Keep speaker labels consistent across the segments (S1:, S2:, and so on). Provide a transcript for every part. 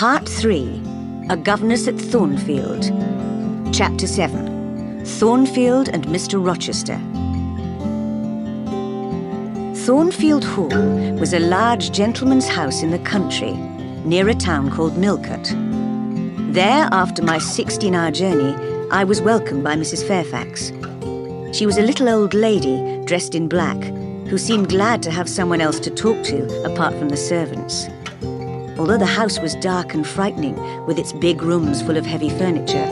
S1: Part 3, A Governess at Thornfield. Chapter 7, Thornfield and Mr. Rochester. Thornfield Hall was a large gentleman's house in the country, near a town called Millcote. There, after my 16-hour journey, I was welcomed by Mrs. Fairfax. She was a little old lady, dressed in black, who seemed glad to have someone else to talk to, apart from the servants. Although the house was dark and frightening, with its big rooms full of heavy furniture,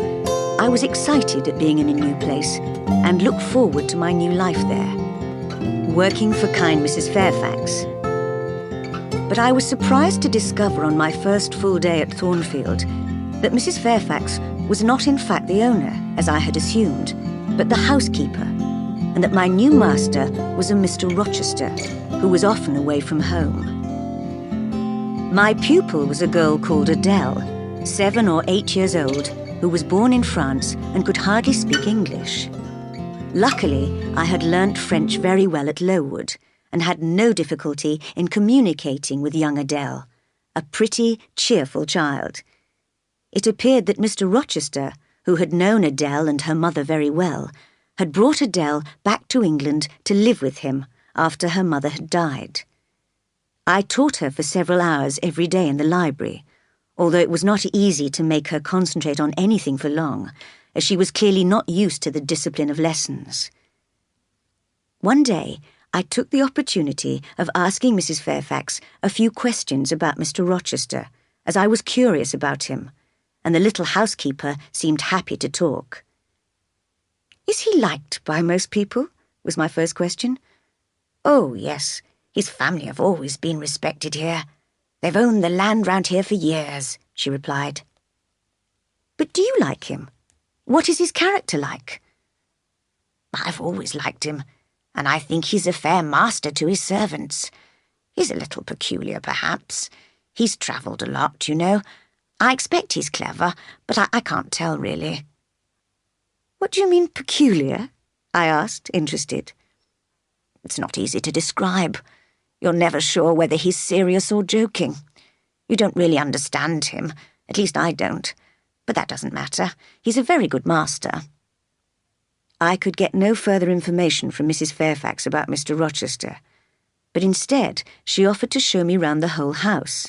S1: I was excited at being in a new place and looked forward to my new life there, working for kind Mrs. Fairfax. But I was surprised to discover on my first full day at Thornfield that Mrs. Fairfax was not in fact the owner, as I had assumed, but the housekeeper, and that my new master was a Mr. Rochester, who was often away from home. My pupil was a girl called Adele, 7 or 8 years old, who was born in France and could hardly speak English. Luckily, I had learnt French very well at Lowood and had no difficulty in communicating with young Adele, a pretty, cheerful child. It appeared that Mr. Rochester, who had known Adele and her mother very well, had brought Adele back to England to live with him after her mother had died. I taught her for several hours every day in the library, although it was not easy to make her concentrate on anything for long, as she was clearly not used to the discipline of lessons. One day, I took the opportunity of asking Mrs. Fairfax a few questions about Mr. Rochester, as I was curious about him, and the little housekeeper seemed happy to talk. "Is he liked by most people?" was my first question.
S2: "Oh, yes. His family have always been respected here. They've owned the land round here for years," she replied.
S1: "But do you like him? What is his character like?"
S2: "I've always liked him, and I think he's a fair master to his servants. He's a little peculiar, perhaps. He's travelled a lot, you know. I expect he's clever, but I can't tell, really."
S1: "What do you mean, peculiar?" I asked, interested.
S2: "It's not easy to describe. You're never sure whether he's serious or joking. You don't really understand him, at least I don't. But that doesn't matter. He's a very good master."
S1: I could get no further information from Mrs. Fairfax about Mr. Rochester, but instead she offered to show me round the whole house.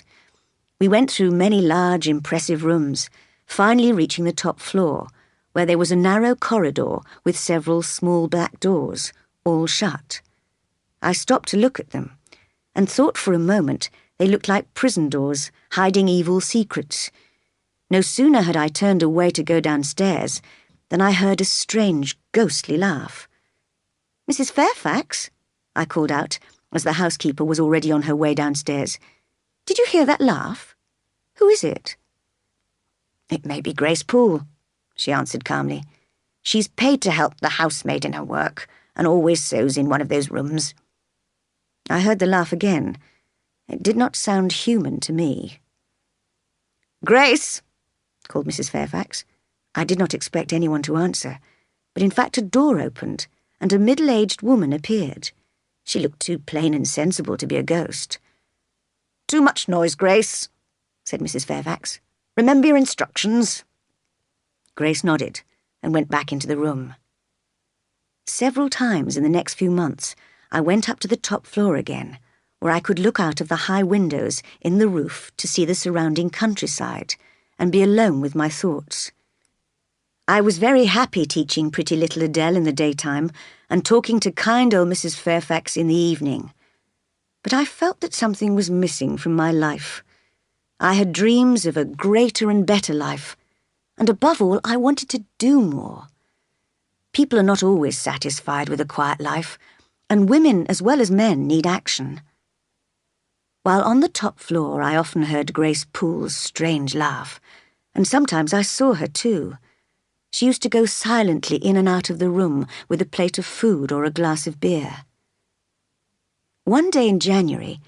S1: We went through many large, impressive rooms, finally reaching the top floor, where there was a narrow corridor with several small black doors, all shut. I stopped to look at them, and thought for a moment they looked like prison doors, hiding evil secrets. No sooner had I turned away to go downstairs than I heard a strange, ghostly laugh. "Mrs. Fairfax," I called out, as the housekeeper was already on her way downstairs. "Did you hear that laugh? Who is it?"
S2: "It may be Grace Poole," she answered calmly. "She's paid to help the housemaid in her work, and always sews in one of those rooms."
S1: I heard the laugh again. It did not sound human to me. "Grace!" called Mrs. Fairfax. I did not expect anyone to answer, but in fact a door opened, and a middle-aged woman appeared. She looked too plain and sensible to be a ghost.
S2: "Too much noise, Grace," said Mrs. Fairfax. "Remember your instructions."
S1: Grace nodded and went back into the room. Several times in the next few months, I went up to the top floor again, where I could look out of the high windows in the roof to see the surrounding countryside and be alone with my thoughts. I was very happy teaching pretty little Adele in the daytime and talking to kind old Mrs. Fairfax in the evening. But I felt that something was missing from my life. I had dreams of a greater and better life, and above all, I wanted to do more. People are not always satisfied with a quiet life, and women as well as men need action. While on the top floor, I often heard Grace Poole's strange laugh, and sometimes I saw her too. She used to go silently in and out of the room with a plate of food or a glass of beer. One day in January,